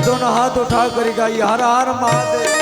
दोनों हाथ उठा कर गाइए हर हर महादेव।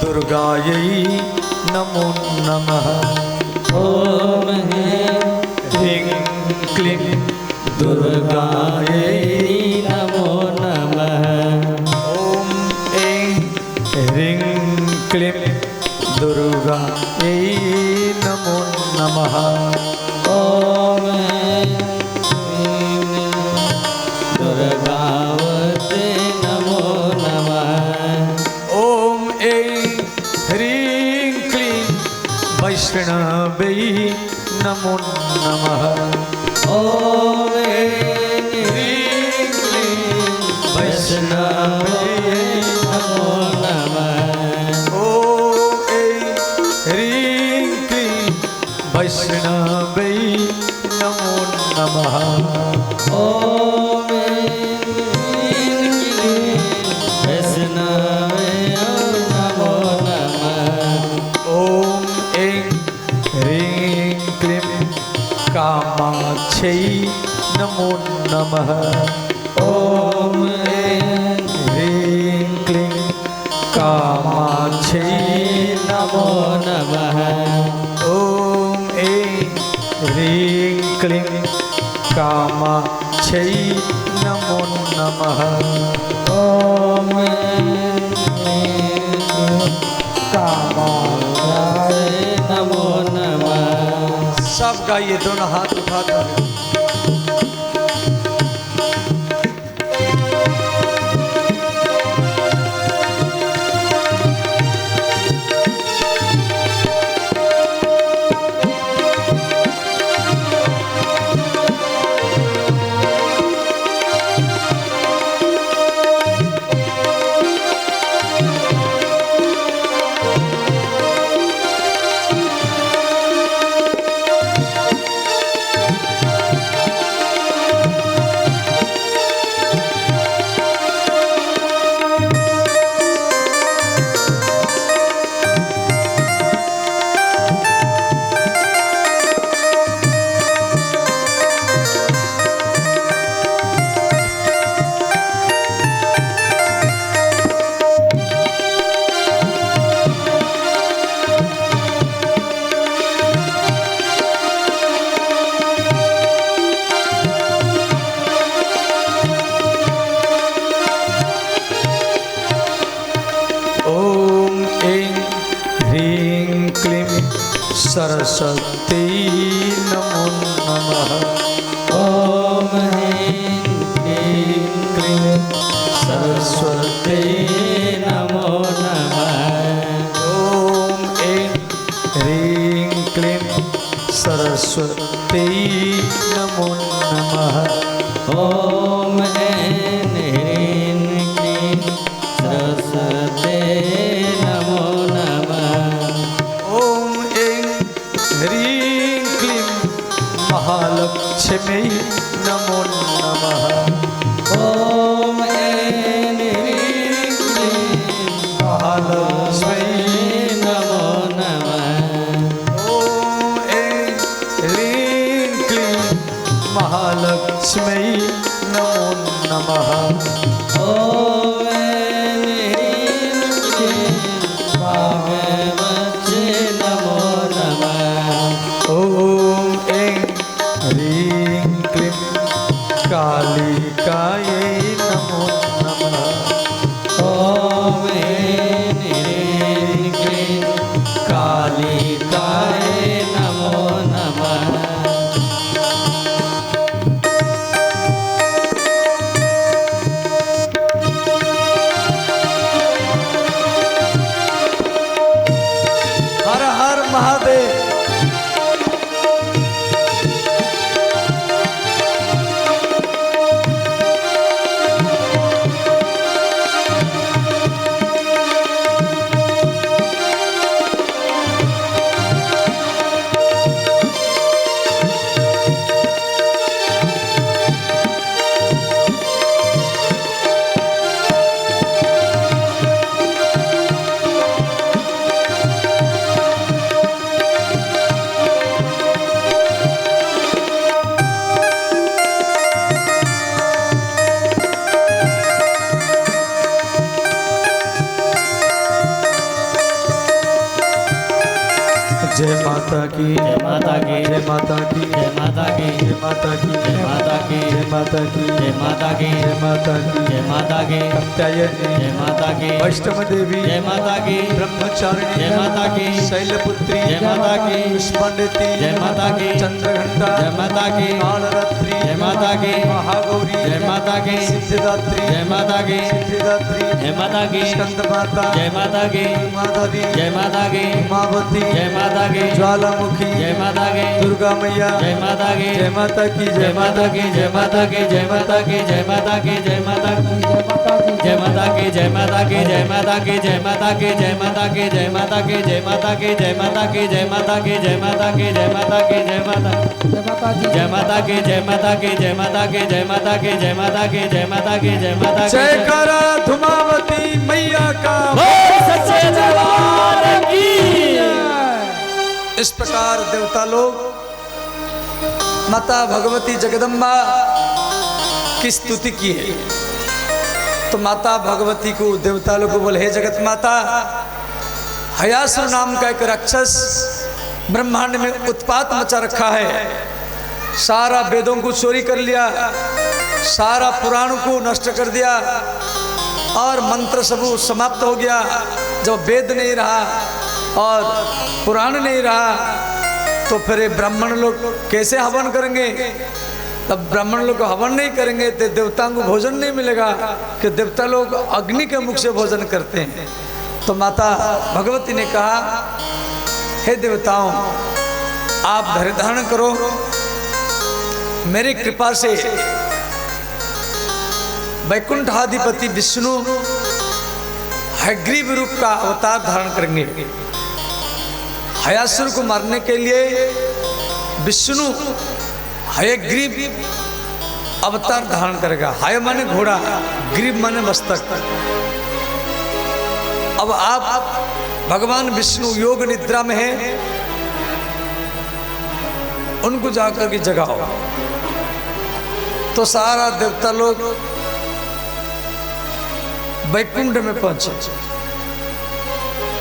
दुर्गायै नमो नमः। ओम ह्रीं क्लीं दुर्गायै नमो नमः। ओम ऐं ह्रीं क्लीं दुर्गायै नमो नमः। ओम दुर्गावते नमो नमः। ओम ऐं ह्रीं क्लीं वैष्णवे नमो नमः। ओम ह्रीं क्लीं वैष्णवे नमो नमः। ओम ऐं ह्रीं क्लीं वैष्णवे नमो नमः। ओम ह्रीं क्लीं वैष्णवे नमो नमः। ओम ऐं ह्रीं क्लीं कामाक्षै नमो नमः। ओम ह्रीं क्लीं कामाक्षै नमो नमः। ओम ऐं ह्रीं क्लीं कामाक्षै नमो नमः। ओम कामाक्षै नमो नमः। सब गाइए दोनों हाथ उठा कर। ह्रीं क्लीं सरस्वती नमो नमः। ॐ ह्रीं क्लीं सरस्वती नमो नमः। ॐ ऐं ह्रीं क्लीं सरस्वती नमो नमः। ॐ ऐं ह्रीं क्लीं सरस्वते नमो नमः। ॐ ऐं ह्रीं क्लीं महालक्ष्मी नमो नमः। ॐ ऐं ह्रीं क्लीं महालक्ष्मी नमो नमः। ॐ ऐं ह्रीं क्लीं महालक्ष्मी नमो नमः। ॐ ऐं ह्रीं क्लीं भगवते नमो नमः। ॐ ऐं ह्रीं क्लीं कालिकायै नमो नमः। ॐ ऐं ह्रीं क्लीं कालिकाय नमो नमः। हर हर महादेव। जय माता की, जय माता की, जय माता की, जय माता की, जय माता की, जय माता की, जय माता की, जय माता की, जय माता की, जय माता की, कात्यायनी, जय माता की, वैष्णव देवी, जय माता की, ब्रह्मचारिणी, जय माता की, शैलपुत्री, जय माता की, पुष्पांडेती, जय माता की, चंद्रघंटा, जय माता की, कालरात्रि, जय माता की, महागौरी, जय माता की, सिद्धिदात्री, जय माता की, सिद्धिदात्री, जय माता की, स्कंद माता, जय माता की, माधवी, जय माता की, उमावती, जय माता की, ज्वालामुखी, जय माता की, दुर्गा मैया, जय माता की, जय माता की, जय माता की, जय माता की, जय माता की, जय माता की, जय माता की, जय माता की, जय माता की, जय माता की, जय माता की, जय माता की, जय माता की, जय माता की, जय माता की, जय माता की, जय माता की, जय माता की, जय माता जय माता की, जय माता की, जय माता की, जय माता की, जय माता की, जय माता की, जय माता की, जय करा धुमावती मैया का। सच्चे दरबार की। इस प्रकार देवता लोग माता भगवती जगदम्बा की स्तुति की है। तो माता भगवती को देवता लोग को बोले, हे जगत माता, हयासुर नाम का एक राक्षस ब्रह्मांड में उत्पात मचा रखा है। सारा वेदों को चोरी कर लिया, सारा पुराण को नष्ट कर दिया और मंत्र सब समाप्त हो गया। जब वेद नहीं रहा और पुराण नहीं रहा तो फिर ये ब्राह्मण लोग कैसे हवन करेंगे? तब ब्राह्मण लोग हवन नहीं करेंगे तो देवताओं को भोजन नहीं मिलेगा, कि देवता लोग अग्नि के मुख से भोजन करते हैं। तो माता भगवती ने कहा, हे देवताओं, आप धैर्य धारण करो, मेरी कृपा से वैकुंठाधिपति विष्णु हयग्रीव रूप का अवतार धारण करेंगे। हयासुर को मारने के लिए विष्णु हयग्रीव अवतार धारण करेगा। हय माने घोड़ा, ग्रीव माने मस्तक। अब आप भगवान विष्णु योग निद्रा में हैं, उनको जाकर के जगाओ। तो सारा देवता लोग वैकुंठ में पहुंचे।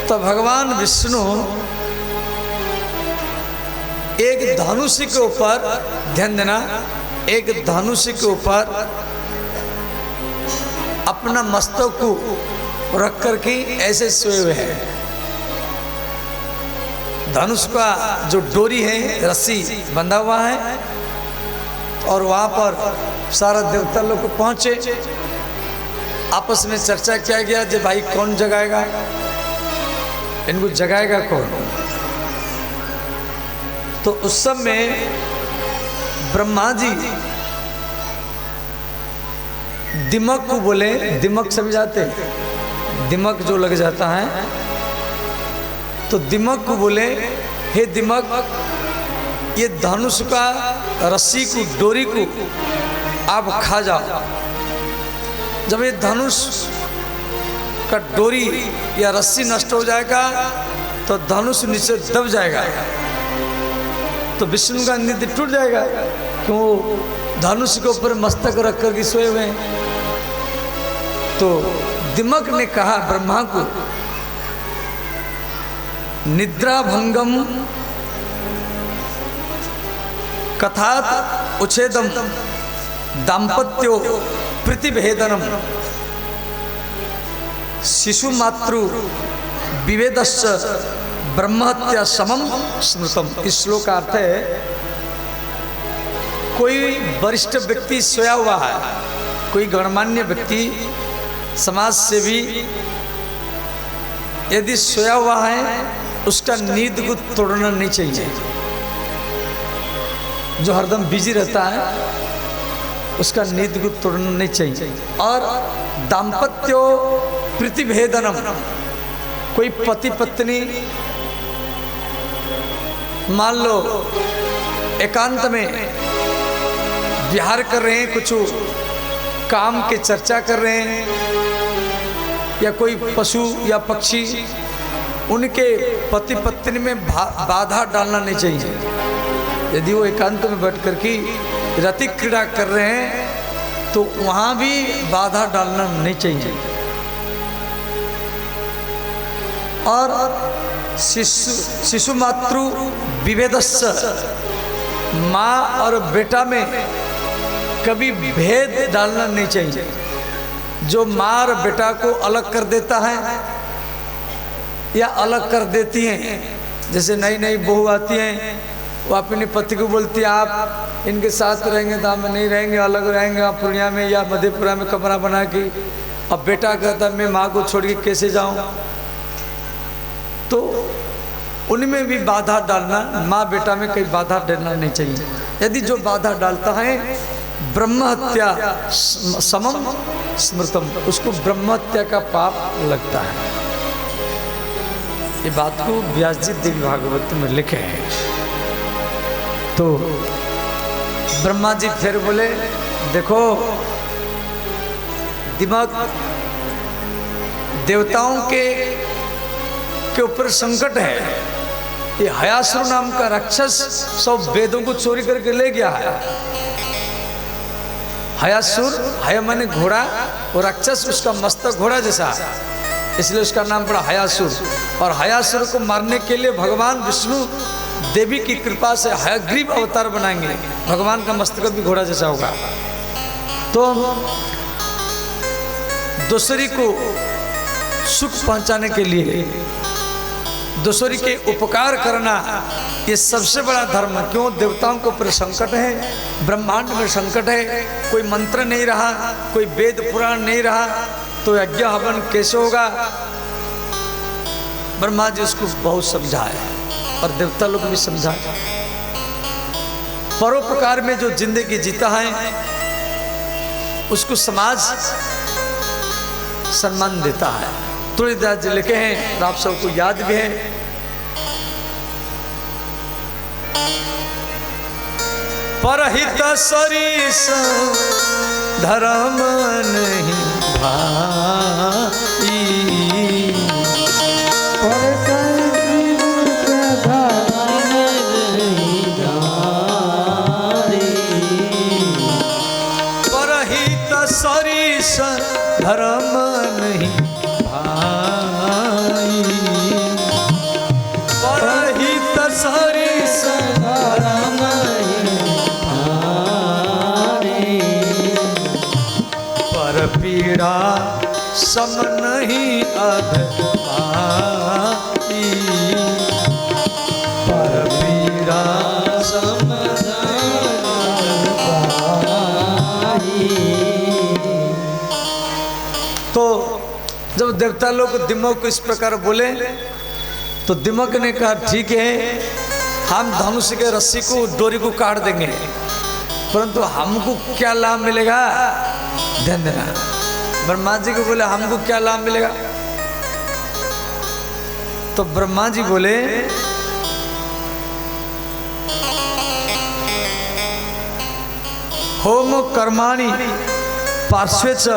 तो भगवान विष्णु एक धनुष के ऊपर, ध्यान देना, एक धनुष के ऊपर अपना मस्तक को रख कर के ऐसे सोए हुए हैं। धनुष का जो डोरी है रस्सी बंधा हुआ है और वहाँ पर सारा देवता लोग पहुँचे। आपस में चर्चा किया गया जे भाई कौन जगाएगा, इनको जगाएगा कौन। तो उस समय ब्रह्मा जी दिमक को बोले, दिमक समझाते, दिमक जो लग जाता है, तो दिमक को बोले हे दिमक, ये धनुष का रस्सी को डोरी को आप खा जाओ। जब ये धनुष का डोरी या रस्सी नष्ट हो जाएगा तो धनुष नीचे दब जाएगा, तो विष्णु का निधि टूट जाएगा, क्यों धनुष के ऊपर मस्तक रख कर के सोए हुए हैं। तो दिमक ने कहा ब्रह्मा को, निद्रा भंगम कथात उच्छेदम दाम्पत्यो प्रतिभेदनम शिशु मातृ विवेदश्च ब्रह्महत्या समम स्मृतम। इस श्लोक का अर्थ है, कोई वरिष्ठ व्यक्ति सोया हुआ है, कोई गणमान्य व्यक्ति समाज से भी यदि सोया हुआ है, उसका नींद को तोड़ना नहीं चाहिए। जो हरदम बिजी रहता है उसका नींद को तोड़ना नहीं चाहिए। और दाम्पत्यो प्रतिभेदनम, कोई पति पत्नी मान लो एकांत में विहार कर रहे हैं, कुछ काम के चर्चा कर रहे हैं, या कोई पशु या पक्षी, उनके पति पत्नी में बाधा डालना नहीं चाहिए। यदि वो एकांत में बैठ कर की रति क्रीड़ा कर रहे हैं तो वहाँ भी बाधा डालना नहीं चाहिए। और शिशु मातृ विभेदस्य, माँ और बेटा में कभी भेद डालना नहीं चाहिए। जो माँ और बेटा को अलग कर देता है या अलग कर देती हैं, जैसे नई नई बहू आती हैं, वो अपने पति को बोलती है आप इनके साथ रहेंगे तो हम नहीं रहेंगे, अलग रहेंगे, आप पूर्णिया में या मधेपुरा में कमरा बना के। अब बेटा कहता मैं माँ को छोड़ के कैसे जाऊँ, तो उनमें भी बाधा डालना, माँ बेटा में कहीं बाधा डालना नहीं चाहिए। यदि जो बाधा डालता है ब्रह्म हत्या समम स्मृतम, उसको ब्रह्म हत्या का पाप लगता है। ये बात को व्यास जी देवी भागवत में लिखे हैं। तो ब्रह्मा जी फिर बोले, देखो दिमाग देवताओं के ऊपर संकट है। ये हयासुर नाम का राक्षस सब वेदों को चोरी करके ले गया है। हयासुर, हय माने घोड़ा, और राक्षस उसका मस्तक घोड़ा जैसा, इसलिए उसका नाम पड़ा हयासुर। और हयासुर को मारने के लिए भगवान विष्णु देवी की कृपा से हयग्रीव अवतार बनाएंगे, भगवान का मस्तक भी घोड़ा जैसा होगा। तो दूसरी को सुख पहुंचाने के लिए, दूसरी के उपकार करना, ये सबसे बड़ा धर्म है। क्यों? देवताओं के ऊपर संकट है, ब्रह्मांड में संकट है, कोई मंत्र नहीं रहा, कोई वेद पुराण नहीं रहा, तो यज्ञ हवन कैसे होगा। ब्रह्मा जी उसको बहुत समझाए और देवता लोग भी समझाए। परोपकार में जो जिंदगी जीता है उसको समाज सम्मान देता है। तुलसीदास जी लिखे हैं, आप सबको याद भी है, परहित सरिस धर्म नहीं भाई, सरिस धर्म नहीं भाई, परहित सरिस धर्म नहीं भाई, पर पीड़ा सम नहीं अध पाई, देवता लोग दिमक को इस प्रकार बोले तो दिमक ने कहा ठीक है, हम धनुष के रस्सी को डोरी को काट देंगे, परंतु हमको क्या लाभ मिलेगा, ध्यान देना। ब्रह्मा जी को बोले हमको क्या लाभ मिलेगा, तो ब्रह्मा जी बोले होम कर्माणि पार्श्वे च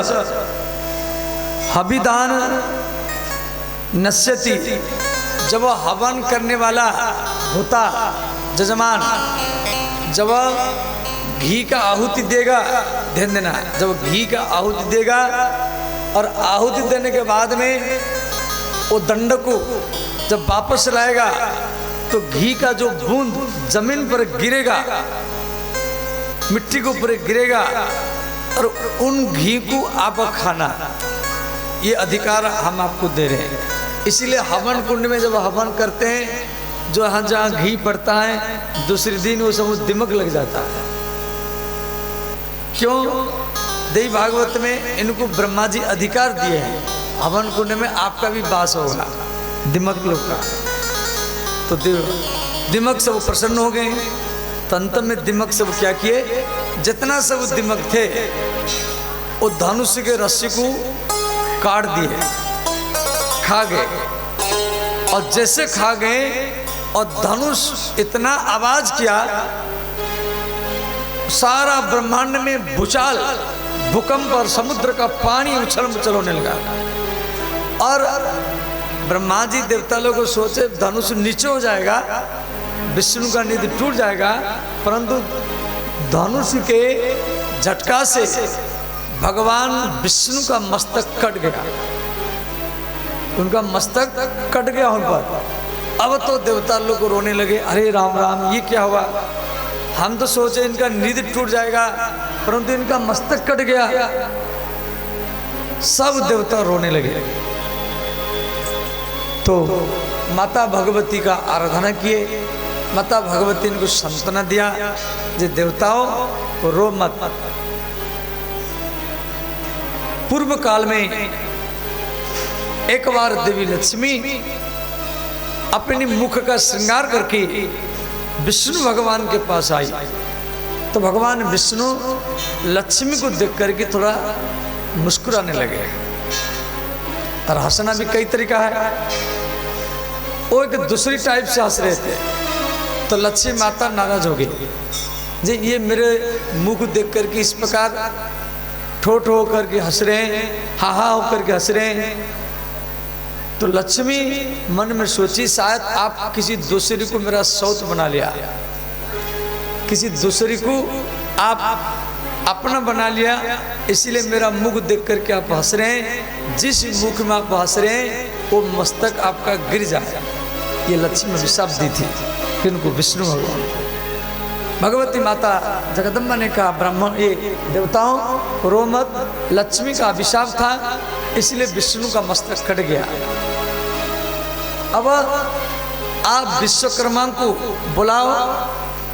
हविदान नश्यति। जब हवन करने वाला होता जजमान, जब घी का आहुति देगा, ध्यान देना, जब घी का आहुति देगा और आहुति देने के बाद में वो दंड को जब वापस लाएगा तो घी का जो बूंद जमीन पर गिरेगा, मिट्टी के ऊपर गिरेगा और उन घी को आप खाना, ये अधिकार हम आपको दे रहे हैं। इसीलिए हवन कुंड में जब हवन करते हैं, जो यहाँ जहाँ घी पड़ता है दूसरे दिन वो सब दिमक लग जाता है। क्यों? देवी भागवत में इनको ब्रह्मा जी अधिकार दिए हैं, हवन कुंड में आपका भी वास होगा दिमक लोग का। तो दिमक सब प्रसन्न हो गए। तंत्र में दिमक सब क्या किए, जितना सब दिमक थे वो धनुष के रस्सी को काट दिए, खा गए। और जैसे खा गए और धनुष इतना आवाज किया, सारा ब्रह्मांड में भूचाल, भूकंप और समुद्र का पानी उछल मुछल होने लगा। और ब्रह्मा जी देवता लोग सोचे धनुष नीचे हो जाएगा, विष्णु का निधि टूट जाएगा, परंतु धनुष के झटका से भगवान विष्णु का मस्तक कट गया, उनका मस्तक कट गया उन पर। अब तो देवता लोग रोने लगे, अरे राम राम ये क्या हुआ, हम तो सोचे इनका निधि टूट जाएगा परंतु इनका मस्तक कट गया। सब देवता रोने लगे। तो माता भगवती का आराधना किए, माता भगवती ने कुछ सांत्वना दिया, जे देवताओं तो रो मत। पूर्व काल में एक बार देवी लक्ष्मी अपने मुख का श्रृंगार करके विष्णु भगवान के पास आई। तो भगवान विष्णु लक्ष्मी को देख करके थोड़ा मुस्कुराने लगे। और हंसना भी कई तरीका है, वो एक दूसरी टाइप से हंस रहे थे। तो लक्ष्मी माता नाराज हो गई, जी ये मेरे मुंह को देख करके इस प्रकार ठोठ हो करके हंस रहे हैं, हा हा हो करके हंस रहे हैं। तो लक्ष्मी मन में सोची शायद आप किसी दूसरे को मेरा सौत बना लिया, किसी दूसरे को आप अपना बना लिया, इसीलिए मेरा मुख देख करके आप हंस रहे हैं। जिस मुख में आप हंस रहे हैं वो मस्तक आपका गिर जाए। ये लक्ष्मी ने अभिशाप दी थी किनको, विष्णु भगवान को। भगवती माता जगदम्बा ने कहा ब्राह्मण ये देवताओं रो मत, लक्ष्मी का अभिशाप था इसलिए विष्णु का मस्तक कट गया। अब आप विश्वकर्मा को बुलाओ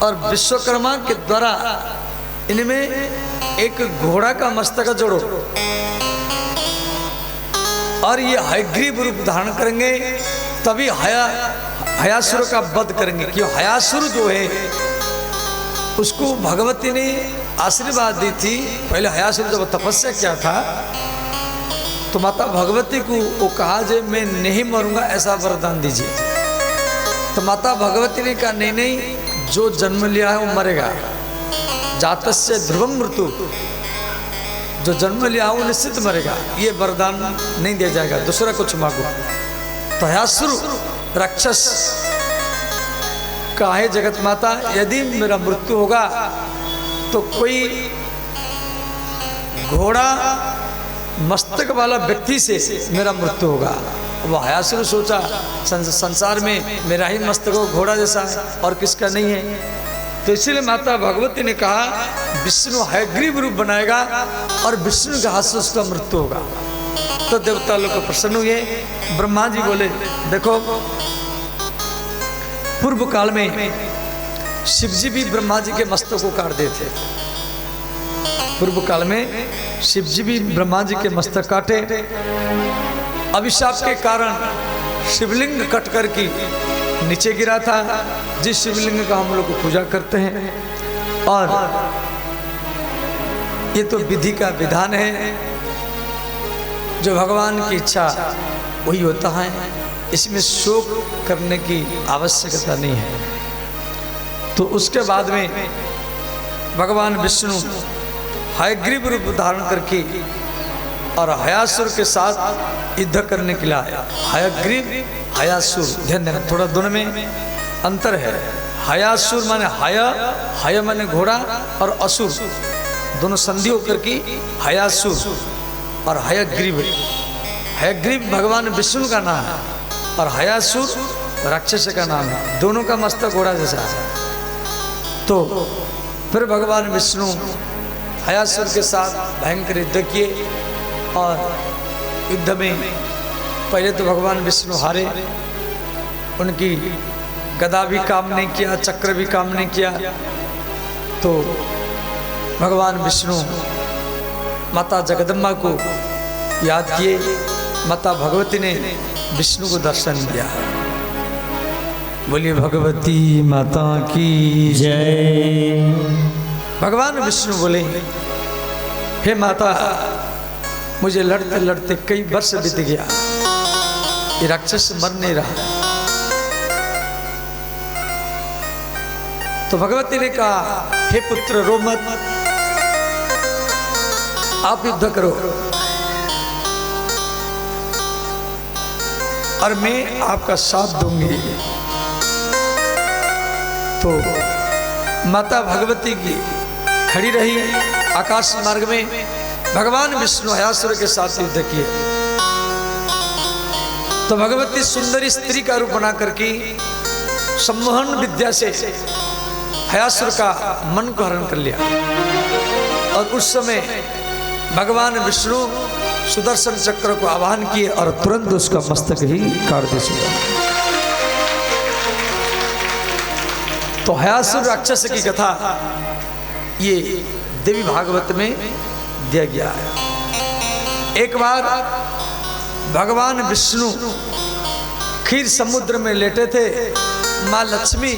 और विश्वकर्मा के द्वारा इनमें एक घोड़ा का मस्तक जोड़ो और ये हयग्रीव रूप धारण करेंगे, तभी हयासुर का वध करेंगे। क्यों? हयासुर जो है उसको भगवती ने आशीर्वाद दी थी। पहले हयासुर जब तपस्या किया था तो माता भगवती को वो कहा जे मैं नहीं मरूंगा, ऐसा वरदान दीजिए। तो माता भगवती ने कहा नहीं नहीं, जो जन्म लिया है वो मरेगा, जातस्य ध्रुवम मृत्यु, जो जन्म लिया वो निश्चित मरेगा, ये वरदान नहीं दिया जाएगा, दूसरा कुछ मांगो। तो हयासुर राक्षस कहा है जगत माता यदि मेरा मृत्यु होगा तो कोई घोड़ा मस्तक वाला व्यक्ति से मेरा मृत्यु होगा। वो हयासुर सोचा संसार में मेरा ही मस्तक हो घोड़ा जैसा है और किसका नहीं है। तो इसलिए माता भगवती ने कहा विष्णु हयग्रीव रूप बनाएगा और विष्णु के हाथ से उसका मृत्यु होगा। तो देवता लोग प्रसन्न हुए। ब्रह्मा जी बोले देखो पूर्व काल में शिवजी भी ब्रह्मा जी के मस्तक को काट देते थे। पूर्व काल में शिवजी भी ब्रह्मा जी के मस्तक काटे अभिशाप के कारण शिवलिंग कट कर के नीचे गिरा था, जिस शिवलिंग का हम लोग पूजा करते हैं। और ये तो विधि का विधान है, जो भगवान की इच्छा वही होता है, इसमें शोक करने की आवश्यकता नहीं है। तो उसके बाद में भगवान विष्णु हयग्रीव रूप धारण करके और हयासुर के साथ युद्ध करने के लिए आया। हयग्रीव हयासुर, ध्यान देना, थोड़ा दोनों में अंतर है। हयासुर माने हय माने घोड़ा, और असुर दोनों संधि होकर के हयासुर और हयग्रीव। हयग्रीव भगवान विष्णु का नाम है और हयासुर राक्षस का नाम है, दोनों का मस्तक घोड़ा जैसा है। तो फिर भगवान विष्णु हयासुर के साथ भयंकर युद्ध किए और युद्ध में पहले तो भगवान विष्णु हारे, उनकी गदा भी काम नहीं किया, चक्र भी काम नहीं किया। तो भगवान विष्णु माता जगदम्बा को याद किए, माता भगवती ने विष्णु को दर्शन दिया। बोलिए भगवती माता की जय। भगवान विष्णु बोले, हे माता, मुझे लड़ते लड़ते कई वर्ष बीत गया, ये राक्षस मर नहीं रहा। तो भगवती ने कहा, हे पुत्र रो मत, आप युद्ध करो और मैं आपका साथ दूंगी। तो माता भगवती की खड़ी रही आकाश मार्ग में, भगवान विष्णु हयासुर के साथ युद्ध किए। तो भगवती सुंदरी स्त्री का रूप बना करके सम्मोहन विद्या से हयासुर का मन को हरण कर लिया। और उस समय भगवान विष्णु सुदर्शन चक्र को आवाहन किए और तुरंत उसका मस्तक ही काट दिया। तो हयासुर राक्षस की कथा ये देवी भागवत में दिया गया है। एक बार भगवान विष्णु क्षीर समुद्र में लेटे थे, माँ लक्ष्मी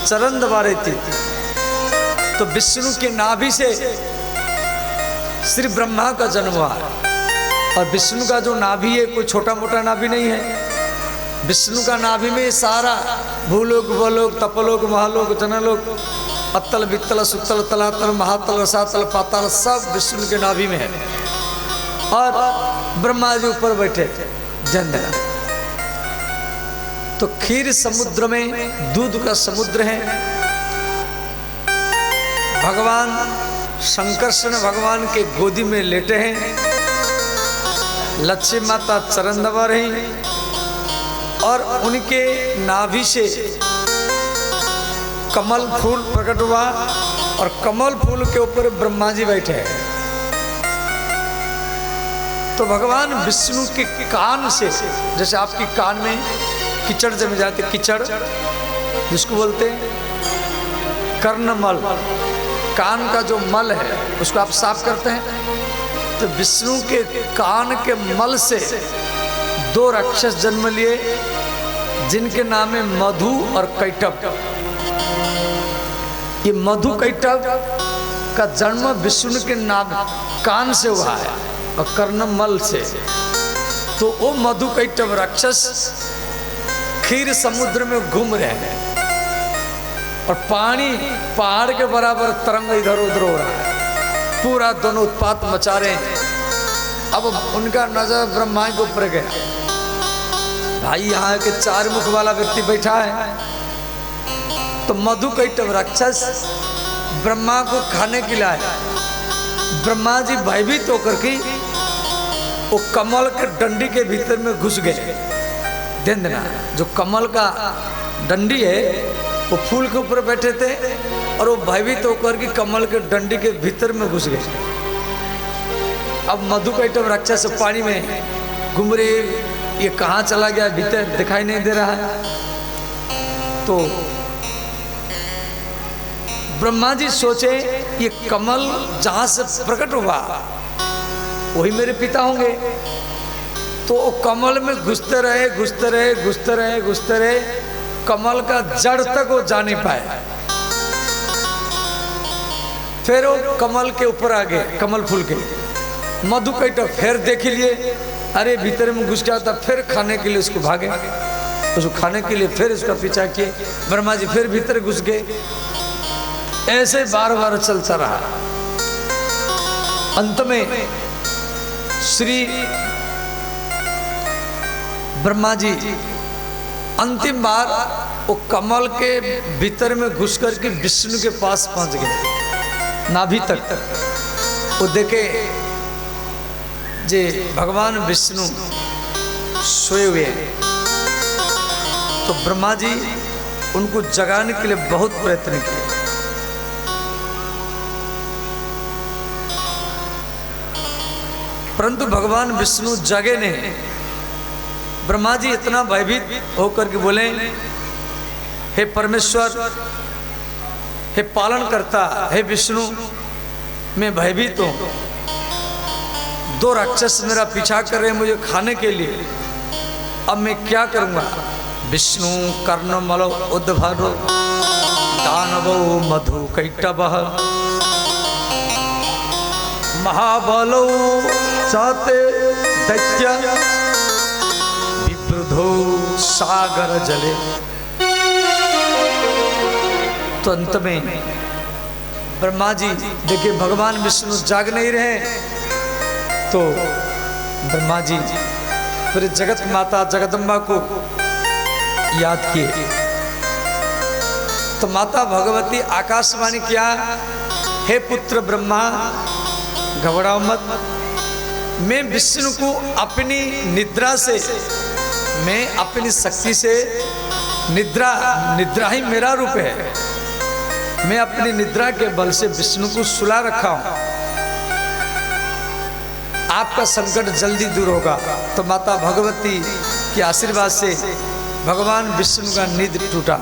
चरण दबा रही थी। तो विष्णु के नाभि से श्री ब्रह्मा का जन्म हुआ। और विष्णु का जो नाभि है कोई छोटा मोटा नाभि नहीं है। विष्णु का नाभि में सारा भूलोक भवलोक तपलोक महालोक जनलोक अत्तल वित्तल सुत्तल तलातल महातल रसातल पाताल सब विष्णु के नाभि में है। और ब्रह्मा जी ऊपर बैठे जन। तो क्षीर समुद्र में दूध का समुद्र है। भगवान शंकरषण भगवान के गोदी में लेटे हैं, लक्ष्मी माता चरण दबा रही और उनके नाभि से कमल फूल प्रकट हुआ और कमल फूल के ऊपर ब्रह्मा जी बैठे हैं। तो भगवान विष्णु के कान से, जैसे आपकी कान में कीचड़ जम जाते, कीचड़ जिसको बोलते हैं कर्णमल, कान का जो मल है उसको आप साफ करते हैं। तो विष्णु के कान के मल से दो राक्षस जन्म लिए जिनके नाम है मधु और कैटभ। ये मधु कैटभ का जन्म विष्णु के नाम कान से हुआ है और कर्णमल से। तो वो मधु कैटभ राक्षस क्षीर समुद्र में घूम रहे हैं और पानी पहाड़ के बराबर तरंग इधर उधर हो रहा है, पूरा दोनों उत्पात मचा रहे हैं। अब उनका नजर ब्रह्मा के ऊपर गया। भाई यहाँ के चार मुख वाला व्यक्ति बैठा है। तो मधु कैटभ राक्षस ब्रह्मा को खाने के लिए आया। ब्रह्मा जी भयभीत होकर के वो कमल के डंडी के भीतर में घुस गए। ध्यान देना, जो कमल का डंडी है वो फूल के ऊपर बैठे थे और वो भयभीत होकर के कमल के डंडी के भीतर में घुस गए। अब मधु कैटभ राक्षस पानी में घूम रहे, ये कहाँ चला गया, भीतर दिखाई नहीं दे रहा है। तो ब्रह्मा जी सोचे ये कमल जहां से प्रकट हुआ वही मेरे पिता होंगे। तो तो वो कमल में घुसते रहे घुसते रहे घुसते रहे घुसते रहे, कमल का जड़ तक वो जा नहीं पाए। फिर वो कमल के ऊपर आ गए, कमल फूल के। मधुकैटभ फिर देख लिए, अरे भीतर में घुस गया था, फिर खाने के लिए उसको भागे, उसको खाने के लिए फिर उसका पीछा किए। ब्रह्मा जी फिर भीतर घुस गए। ऐसे बार बार चलता रहा। अंत में श्री ब्रह्मा जी अंतिम बार वो कमल के भीतर में घुस करके विष्णु के पास पहुंच गए, नाभि तक। वो देखे जे भगवान विष्णु सोए हुए हैं। तो ब्रह्मा जी उनको जगाने के लिए बहुत प्रयत्न किए, परंतु भगवान विष्णु जगे नहीं। ब्रह्मा जी इतना भयभीत होकर के बोले, हे परमेश्वर, हे पालन करता, हे विष्णु, मैं भयभीत हूं। 2 राक्षस मेरा पीछा कर रहे हैं मुझे खाने के लिए, अब मैं क्या करूंगा। विष्णु कर्णमल उद्भव दानवो मधुकैटभः महाबलो चाते दैत्य विवृधो सागर जले। तो अंत में ब्रह्मा जी देखिए भगवान विष्णु जाग नहीं रहे, तो ब्रह्मा जी फिर जगत माता जगदम्बा को याद किए। तो माता भगवती आकाशवाणी किया, हे पुत्र ब्रह्मा, घबराओ मत, मैं विष्णु को अपनी निद्रा से, मैं अपनी शक्ति से, निद्रा ही मेरा रूप है, मैं अपनी निद्रा के बल से विष्णु को सुला रखा हूं। आपका संकट जल्दी दूर होगा। तो माता भगवती के आशीर्वाद से भगवान विष्णु का नींद टूटा।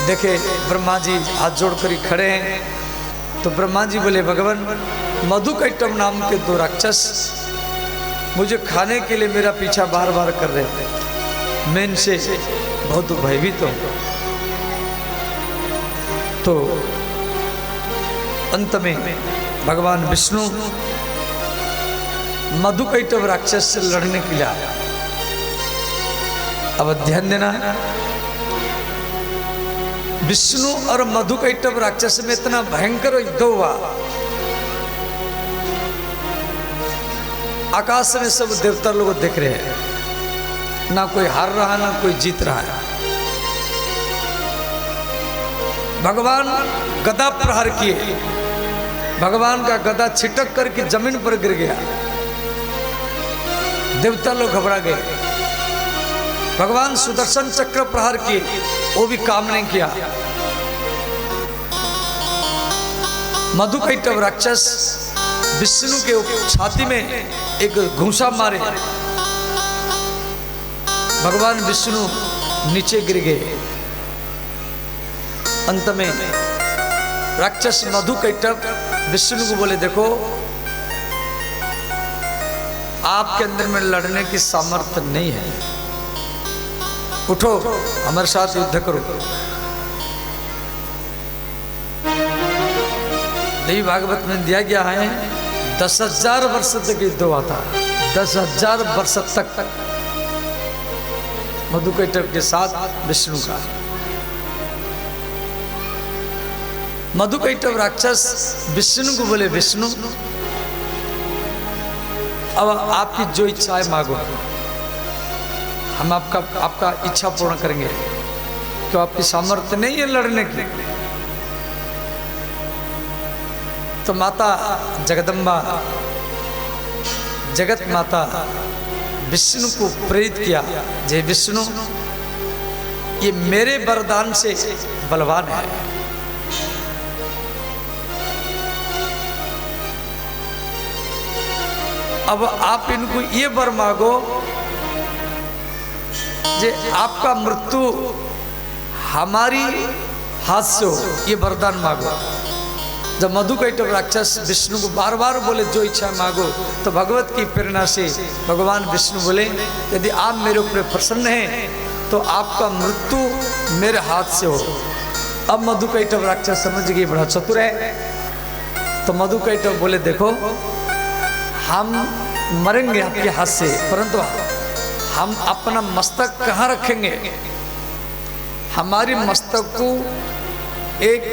देखे ब्रह्मा जी हाथ जोड़कर खड़े हैं। तो ब्रह्मा जी बोले, भगवान मधुकैटभ नाम के 2 राक्षस मुझे खाने के लिए मेरा पीछा बार बार कर रहे हैं, मैं इनसे बहुत भयभीत हूं। तो अंत में भगवान विष्णु मधुकैटभ राक्षस से लड़ने के लिए आया। अब ध्यान देना, विष्णु और मधुकैटभ राक्षस में इतना भयंकर युद्ध हुआ, आकाश में सब देवता लोग देख रहे हैं, ना कोई हार रहा ना कोई जीत रहा है। भगवान गदा प्रहार किए, भगवान का गदा छिटक करके जमीन पर गिर गया। देवता लोग घबरा गए। भगवान सुदर्शन चक्र प्रहार किए, वो भी काम नहीं किया। मधुकैटभ राक्षस विष्णु के छाती में एक घूंसा मारे, भगवान विष्णु नीचे गिर गए। अंत में राक्षस मधुकैटभ विष्णु को बोले, देखो आपके अंदर में लड़ने की सामर्थ्य नहीं है, उठो हमारे साथ युद्ध करो। देवी भागवत में दिया गया है 10,000 वर्ष तक युद्ध हुआ था। 10,000 वर्ष तक मधुकैटभ के साथ विष्णु का। मधुकैटभ राक्षस विष्णु को बोले, विष्णु अब आपकी जो इच्छा है मांगो, हम आपका इच्छा पूर्ण करेंगे, तो आपकी सामर्थ्य नहीं है लड़ने की। तो माता जगदम्बा, जगत माता विष्णु को प्रेरित किया, जय विष्णु ये मेरे वरदान से बलवान है, अब आप इनको ये वर मांगो जे आपका मृत्यु हमारी हाथ से हो, ये वरदान मांगो। जब मधुकैटभ राक्षस विष्णु को बार बार बोले जो इच्छा मांगो, तो भगवत की प्रेरणा से भगवान विष्णु बोले यदि आप मेरे ऊपर प्रसन्न हैं तो आपका मृत्यु मेरे हाथ से हो। अब मधुकैटभ राक्षस समझ गए बड़ा चतुर है। तो मधुकैटभ बोले देखो हम मरेंगे आपके हाथ से, परंतु हम अपना मस्तक कहाँ रखेंगे? हमारी मस्तक को एक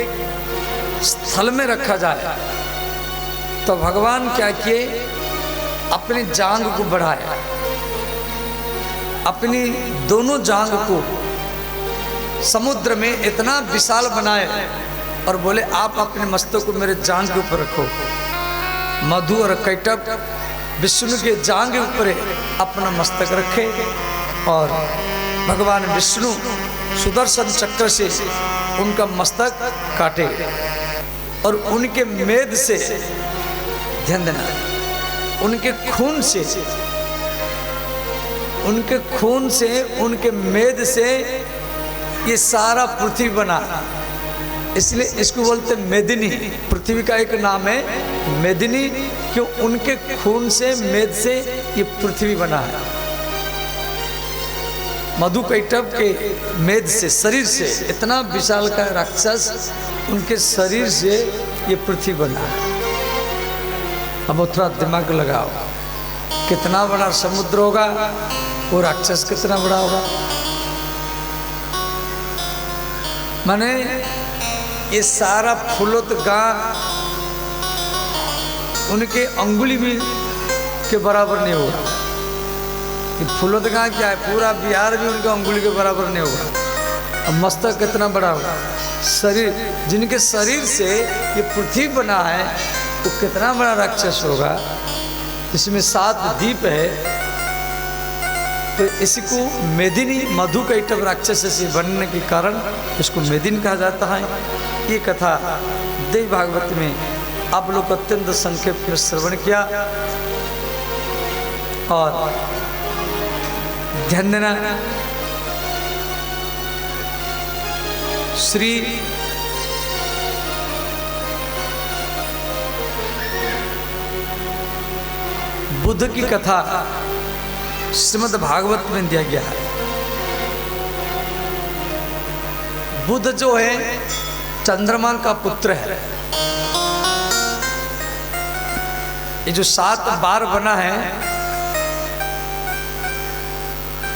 स्थल में रखा जाए। तो भगवान क्या किए, अपनी जांग को बढ़ाया, अपनी दोनों जांग को समुद्र में इतना विशाल बनाए और बोले आप अपने मस्तक को मेरे जांग के ऊपर रखो। मधु और कैटभ विष्णु के जांग के ऊपर अपना मस्तक रखे और भगवान विष्णु सुदर्शन चक्र से उनका मस्तक काटे और उनके मेद से, ध्यान देना, उनके खून से, उनके मेद से ये सारा पृथ्वी बना। इसलिए इसको बोलते मेदिनी। पृथ्वी का एक नाम है मेदिनी, क्यों? उनके खून से, मेद से ये पृथ्वी बना है। मधुकैटभ के मेद से, शरीर से, इतना विशाल का राक्षस, उनके शरीर से ये पृथ्वी बना है। अब थोड़ा दिमाग लगाओ, कितना बड़ा समुद्र होगा, वो राक्षस कितना बड़ा होगा। माने ये सारा फुलोत गांव उनके अंगुली भी के बराबर नहीं होगा। ये फुलोत गांव क्या है, पूरा बिहार भी उनके अंगुली के बराबर नहीं होगा। अब मस्तक कितना बड़ा होगा, शरीर, जिनके शरीर से ये पृथ्वी बना है वो कितना बड़ा राक्षस होगा। इसमें 7 द्वीप है। तो इसको मेदिनी, मधुकैटभ राक्षस से बनने के कारण इसको मेदिनी कहा जाता है। ये कथा देवी भागवत में आप लोग अत्यंत संक्षेप में श्रवण किया और ध्यान देना। श्री बुद्ध की कथा श्रीमद् भागवत में दिया गया है। बुद्ध जो है चंद्रमा का पुत्र है। ये जो 7 बार बना है,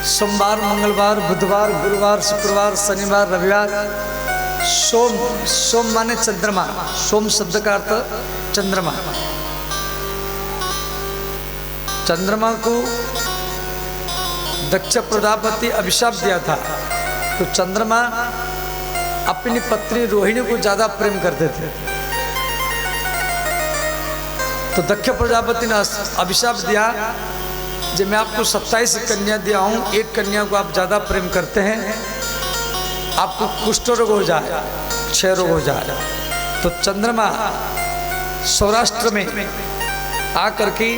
सोमवार, मंगलवार, बुधवार, गुरुवार, शुक्रवार, शनिवार, रविवार, सोम माने चंद्रमा, सोम शब्द का अर्थ चंद्रमा। चंद्रमा को दक्ष प्रजापति अभिशाप दिया था, तो चंद्रमा अपनी पत्नी रोहिणी को ज्यादा प्रेम करते थे। तो दक्ष प्रजापति ने अभिशाप दिया, जब मैं आपको 27 कन्या दिया हूं, एक कन्या को आप ज्यादा प्रेम करते हैं, आपको कुष्ठ रोग हो जाए, क्षय रोग हो जाए। तो चंद्रमा सौराष्ट्र में आकर के